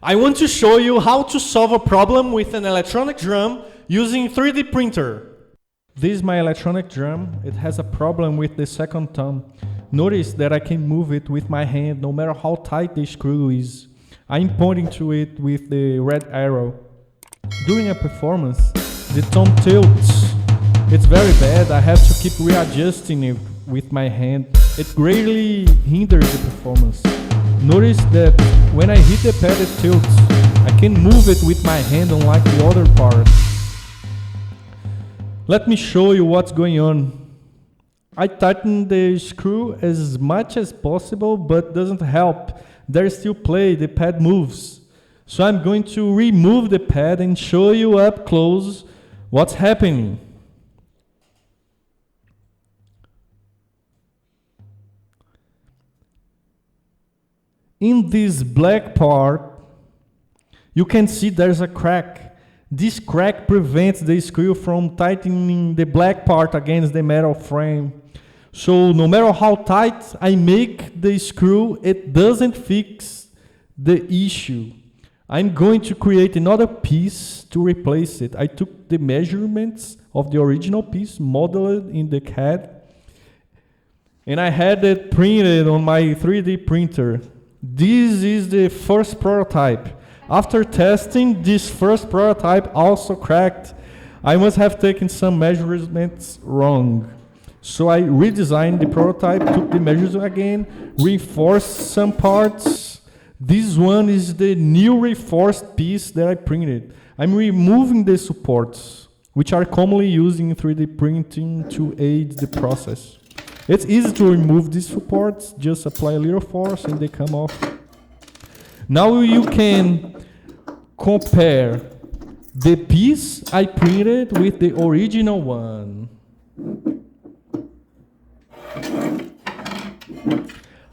I want to show you how to solve a problem with an electronic drum using 3D printer. This is my electronic drum. It has a problem with the second thumb. Notice that I can move it with my hand no matter how tight the screw is. I'm pointing to it with the red arrow. During a performance, the thumb tilts. It's very bad. I have to keep readjusting it with my hand. It greatly hinders the performance. Notice that when I hit the pad, it tilts. I can move it with my hand unlike the other part. Let me show you what's going on. I tighten the screw as much as possible, but doesn't help. There's still play, the pad moves. So I'm going to remove the pad and show you up close what's happening. In this black part, you can see there's a crack. This crack prevents the screw from tightening the black part against the metal frame. So no matter how tight I make the screw, it doesn't fix the issue. I'm going to create another piece to replace it. I took the measurements of the original piece, modeled in the CAD, and I had it printed on my 3D printer. This is the first prototype. After testing, this first prototype also cracked. I must have taken some measurements wrong. So I redesigned the prototype, took the measures again, reinforced some parts. This one is the new reinforced piece that I printed. I'm removing the supports, which are commonly used in 3D printing to aid the process. It's easy to remove these supports, just apply a little force and they come off. Now you can compare the piece I printed with the original one.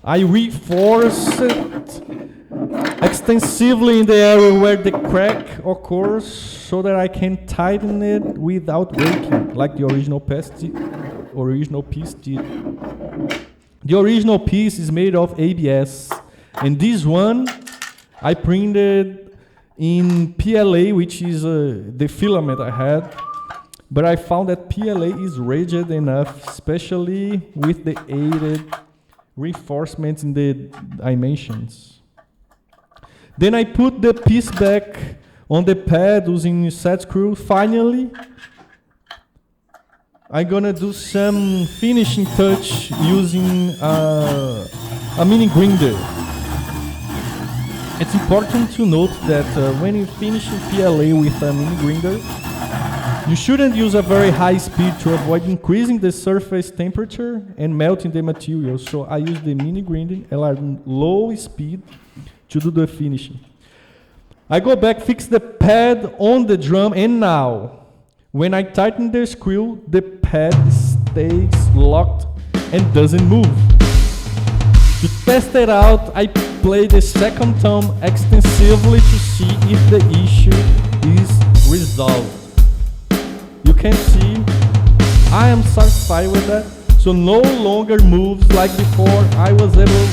I reinforced it extensively in the area where the crack occurs so that I can tighten it without breaking, like the original piece did. The original piece is made of ABS, and this one I printed in PLA, which is the filament I had, but I found that PLA is rigid enough, especially with the aided reinforcements in the dimensions. Then I put the piece back on the pad using set screw. Finally, I'm gonna do some finishing touch using a mini grinder. It's important to note that when you finish PLA with a mini grinder, you shouldn't use a very high speed to avoid increasing the surface temperature and melting the material. So I use the mini grinding at a low speed to do the finishing. I go back, fix the pad on the drum, and now, when I tighten the screw, the pad stays locked and doesn't move. To test it out, I play the second thumb extensively to see if the issue is resolved. You can see I am satisfied with that, so no longer moves like before. I was able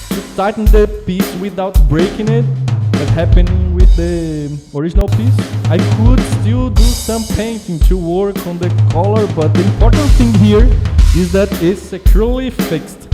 to tighten the piece without breaking it. That happened with the original piece. I could still do some painting to work on the color, but the important thing here is that it's securely fixed.